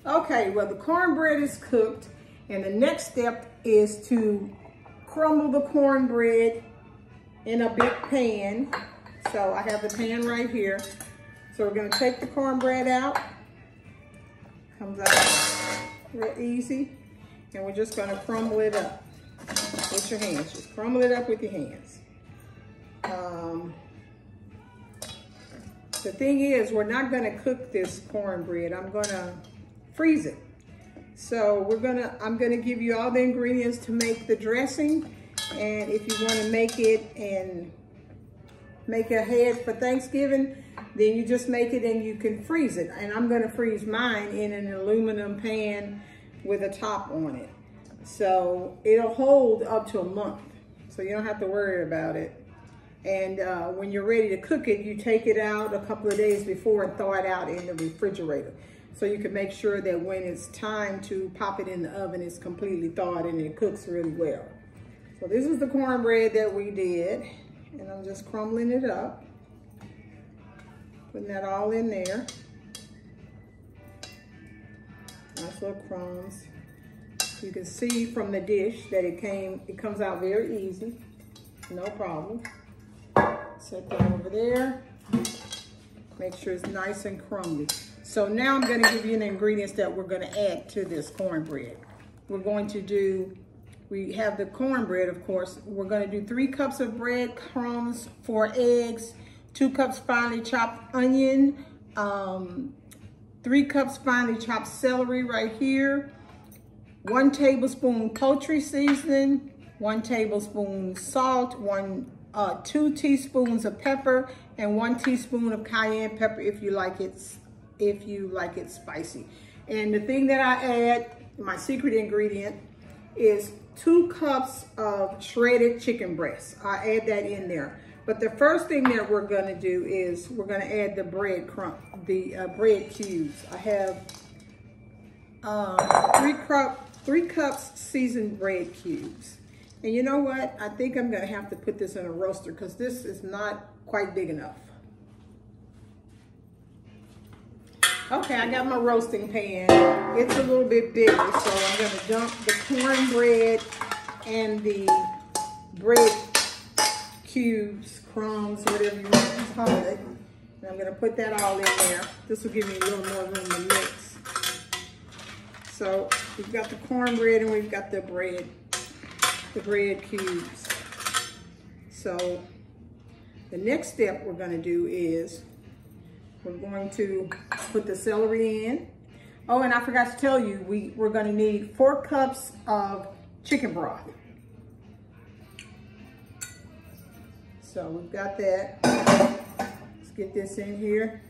Okay, well, the cornbread is cooked, and the next step is to crumble the cornbread in a big pan. So I have the pan right here. So we're gonna take the cornbread out. Comes out real easy. And we're just gonna crumble it up with your hands. Just crumble it up with your hands. The thing is, we're not gonna cook this cornbread. I'm gonna freeze it. So I'm gonna give you all the ingredients to make the dressing. And if you wanna make it and make ahead for Thanksgiving, then you just make it and you can freeze it. And I'm gonna freeze mine in an aluminum pan with a top on it. So it'll hold up to a month. So you don't have to worry about it. And when you're ready to cook it, you take it out a couple of days before and thaw it out in the refrigerator. So you can make sure that when it's time to pop it in the oven, it's completely thawed and it cooks really well. So this is the cornbread that we did. And I'm just crumbling it up. Putting that all in there. Nice little crumbs. You can see from the dish that it comes out very easy. No problem. Set that over there. Make sure it's nice and crumbly. So now I'm gonna give you the ingredients that we're gonna add to this cornbread. We have the cornbread, of course. We're gonna do 3 cups of bread crumbs, 4 eggs, 2 cups finely chopped onion, 3 cups finely chopped celery right here, 1 tablespoon poultry seasoning, 1 tablespoon salt, 2 teaspoons of pepper, and 1 teaspoon of cayenne pepper if you like it spicy. And the thing that I add, my secret ingredient, is 2 cups of shredded chicken breast. I add that in there. But the first thing that we're gonna do is we're gonna add the bread cubes. I have 3 cups seasoned bread cubes. And you know what? I think I'm gonna have to put this in a roaster because this is not quite big enough. Okay, I got my roasting pan. It's a little bit bigger, so I'm gonna dump the cornbread and the bread cubes, crumbs, whatever you want to call it. And I'm gonna put that all in there. This will give me a little more room to mix. So we've got the cornbread and we've got the bread cubes. So the next step we're gonna do is we're going to put the celery in. Oh, and I forgot to tell you, we're gonna need 4 cups of chicken broth. So we've got that. Let's get this in here.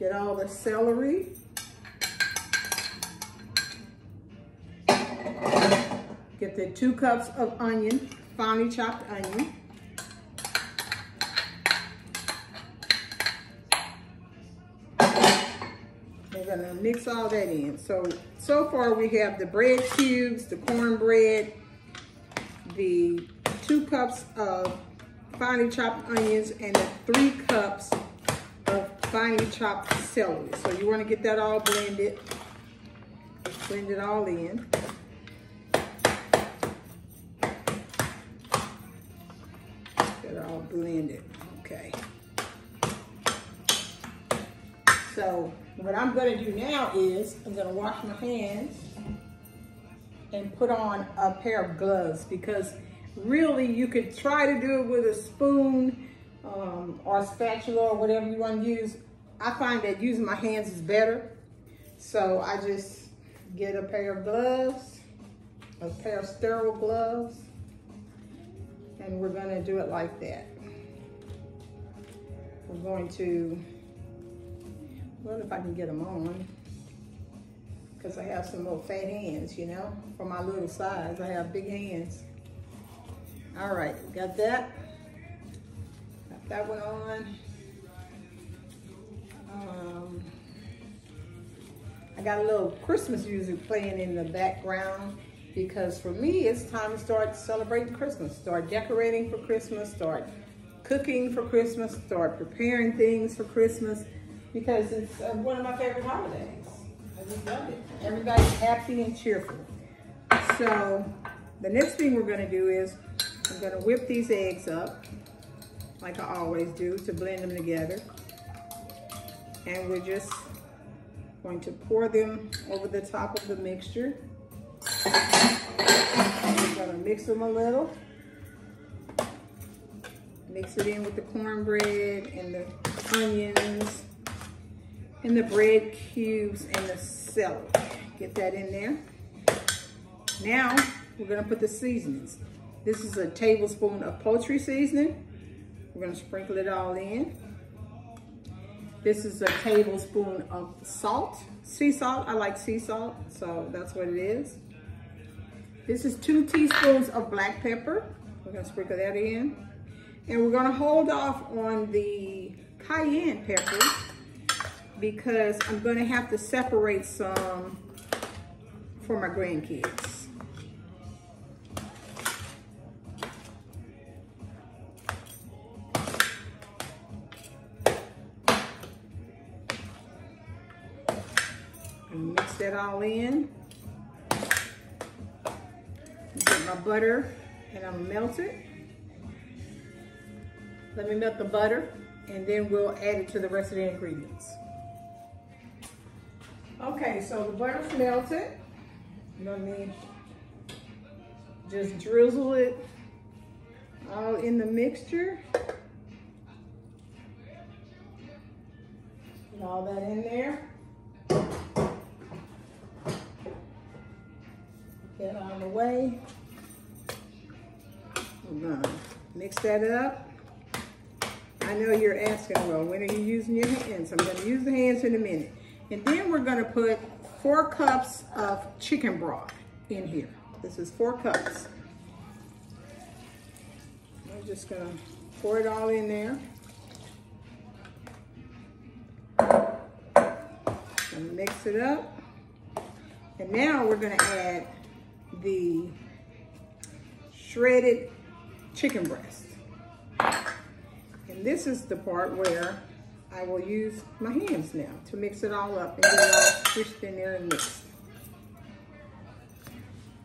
Get all the celery. Get the 2 cups of onion, finely chopped onion. We're gonna mix all that in. So far we have the bread cubes, the cornbread, the 2 cups of finely chopped onions, and the 3 cups of finely chopped celery. So you wanna get that all blended. Blend it all in. Get it all blended, okay. So what I'm gonna do now is I'm gonna wash my hands and put on a pair of gloves, because really you could try to do it with a spoon or a spatula or whatever you want to use. I find that using my hands is better. So I just get a pair of gloves, a pair of sterile gloves, and we're gonna do it like that. We're going to, well, if I can get them on, because I have some little fat hands, you know, for my little size. I have big hands. All right, got that. Got that one on. I got a little Christmas music playing in the background, because for me, it's time to start celebrating Christmas, start decorating for Christmas, start cooking for Christmas, start preparing things for Christmas, because it's one of my favorite holidays. We love it. Everybody's happy and cheerful. So the next thing we're gonna do is I'm gonna whip these eggs up like I always do to blend them together. And we're just going to pour them over the top of the mixture. We're gonna mix them a little. Mix it in with the cornbread and the onions and the bread cubes and the celery. Get that in there. Now we're gonna put the seasonings. This is a tablespoon of poultry seasoning. We're gonna sprinkle it all in. This is a tablespoon of salt, sea salt. I like sea salt, so that's what it is. This is 2 teaspoons of black pepper. We're gonna sprinkle that in. And we're gonna hold off on the cayenne pepper because I'm gonna have to separate some for my grandkids. And mix that all in. Get my butter and I'm gonna melt it. Let me melt the butter and then we'll add it to the rest of the ingredients. Okay, so the butter's melted. Let me just drizzle it all in the mixture. Put all that in there. Get out of the way. We're gonna mix that up. I know you're asking, well, when are you using your hands? I'm gonna use the hands in a minute. And then we're gonna put 4 cups of chicken broth in here. This is 4 cups. I'm just gonna pour it all in there. And mix it up. And now we're gonna add the shredded chicken breast. And this is the part where I will use my hands now to mix it all up and get it all squished in there and mixed.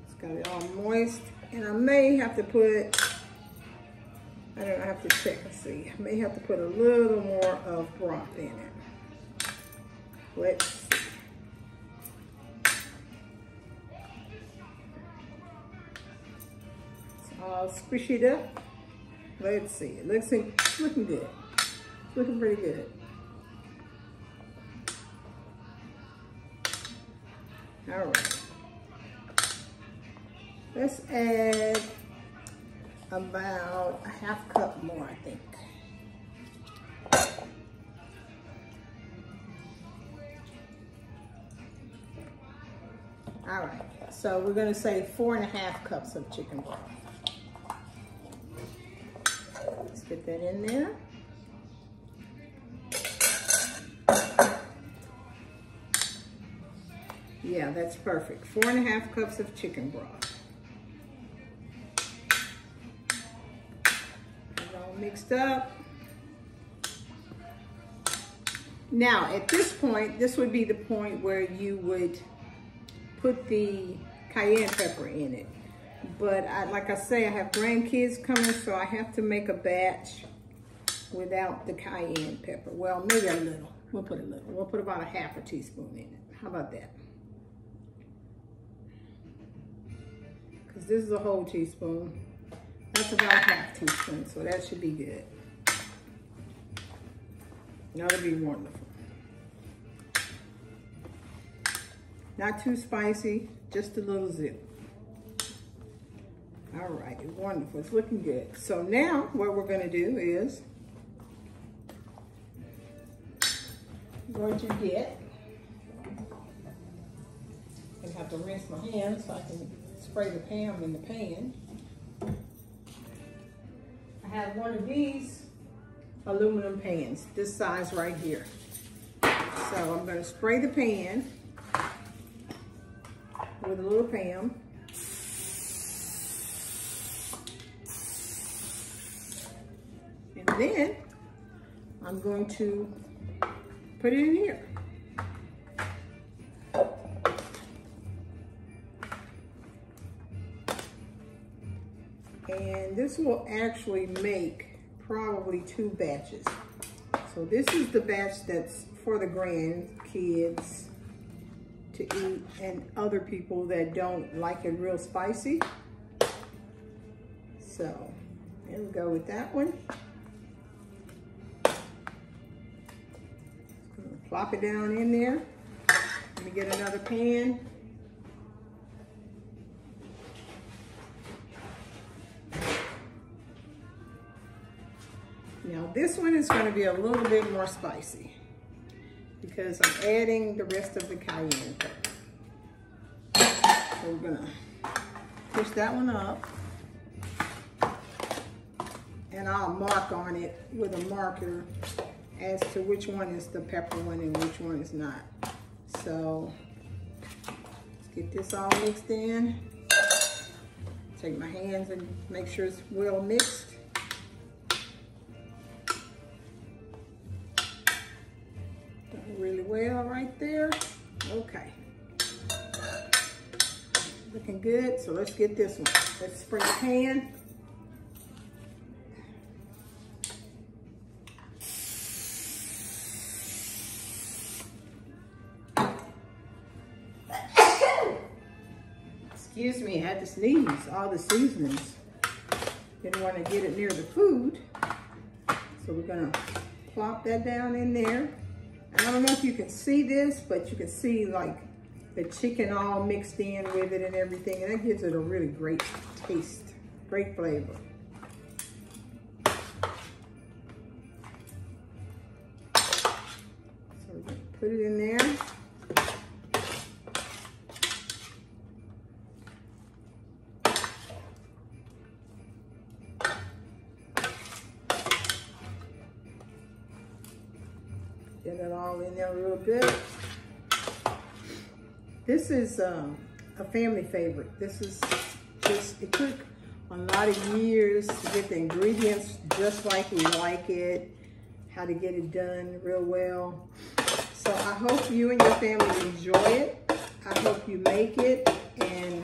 It's got it all moist. And I may have to put, I don't know, I have to check and see. I may have to put a little more of broth in it. Let's see. It's all squished up. Let's see, it looks looking good. It's looking pretty good. All right. Let's add about a half cup more, I think. All right, so we're gonna say 4½ cups of chicken broth. Let's get that in there. Yeah, that's perfect. 4½ cups of chicken broth. It's all mixed up. Now, at this point, this would be the point where you would put the cayenne pepper in it. But like I say, I have grandkids coming, so I have to make a batch without the cayenne pepper. Well, maybe a little. We'll put a little. We'll put about ½ teaspoon in it. How about that? Because this is a whole teaspoon. That's about ½ teaspoon, so that should be good. That'll be wonderful. Not too spicy, just a little zip. All right, wonderful, it's looking good. So now what we're gonna do is, I'm going to get, I have to rinse my hands so I can spray the pan in the pan. I have one of these aluminum pans, this size right here. So I'm gonna spray the pan with a little Pam. And then I'm going to put it in here. this will actually make probably 2 batches. So this is the batch that's for the grandkids to eat and other people that don't like it real spicy. So there we go with that one. Plop it down in there. Let me get another pan. Now this one is going to be a little bit more spicy because I'm adding the rest of the cayenne pepper. So we're going to push that one up, and I'll mark on it with a marker as to which one is the pepper one and which one is not. So let's get this all mixed in. Take my hands and make sure it's well mixed. Done really well right there. Okay. Looking good. So let's get this one. Let's spray the pan. Excuse me, I had to sneeze. All the seasonings. Didn't want to get it near the food. So we're gonna plop that down in there. And I don't know if you can see this, but you can see like the chicken all mixed in with it and everything. And that gives it a really great taste, great flavor. So we're gonna put it in there. Get it all in there real good. This is a family favorite. This is just, it took a lot of years to get the ingredients just like we like it, how to get it done real well. So I hope you and your family enjoy it. I hope you make it and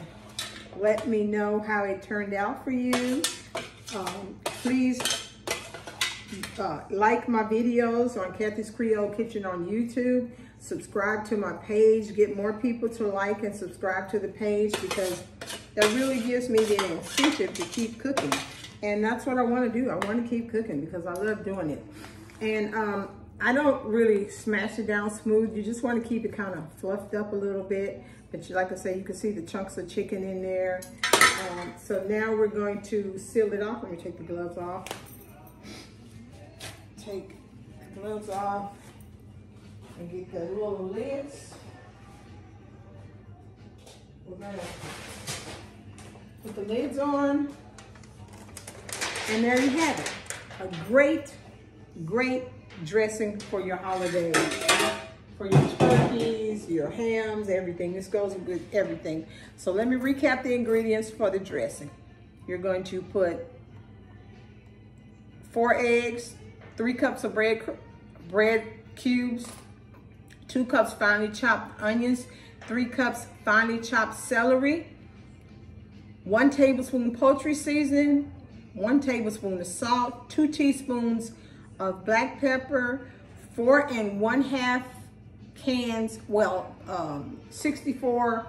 let me know how it turned out for you. Please like my videos on Kathy's Creole Kitchen on YouTube. Subscribe to my page. Get more people to like and subscribe to the page because that really gives me the incentive to keep cooking. And that's what I want to do. I want to keep cooking because I love doing it. And I don't really smash it down smooth. You just want to keep it kind of fluffed up a little bit. But like I say, you can see the chunks of chicken in there. So now we're going to seal it off. Let me take the gloves off. Take the gloves off and get the little lids. We're gonna put the lids on, and there you have it. A great, great dressing for your holidays, for your turkeys, your hams, everything. This goes with everything. So let me recap the ingredients for the dressing. You're going to put 4 eggs, 3 cups of bread cubes, 2 cups finely chopped onions, 3 cups finely chopped celery, 1 tablespoon poultry seasoning, 1 tablespoon of salt, 2 teaspoons of black pepper, 4 1/2 cans, 64,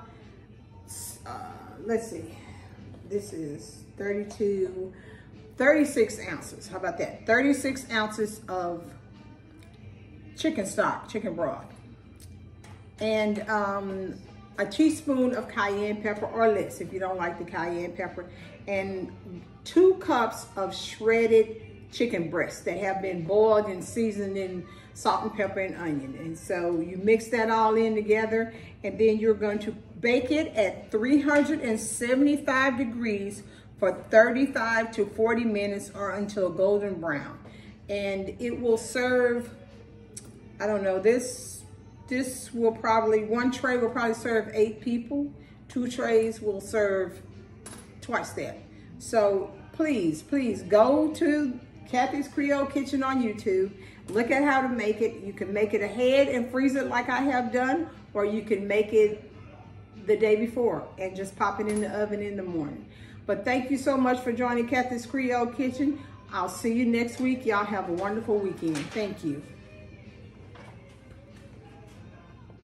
let's see, this is 36 ounces. How about that? 36 ounces of chicken stock, chicken broth. And a teaspoon of cayenne pepper or less if you don't like the cayenne pepper. And 2 cups of shredded chicken breasts that have been boiled and seasoned in salt and pepper and onion. And so you mix that all in together, and then you're going to bake it at 375 degrees for 35 to 40 minutes or until golden brown. And it will serve, I don't know, this will probably, 1 tray will probably serve 8 people. 2 trays will serve twice that. So please, please go to Kathy's Creole Kitchen on YouTube. Look at how to make it. You can make it ahead and freeze it like I have done, or you can make it the day before and just pop it in the oven in the morning. But thank you so much for joining Kathy's Creole Kitchen. I'll see you next week. Y'all have a wonderful weekend. Thank you.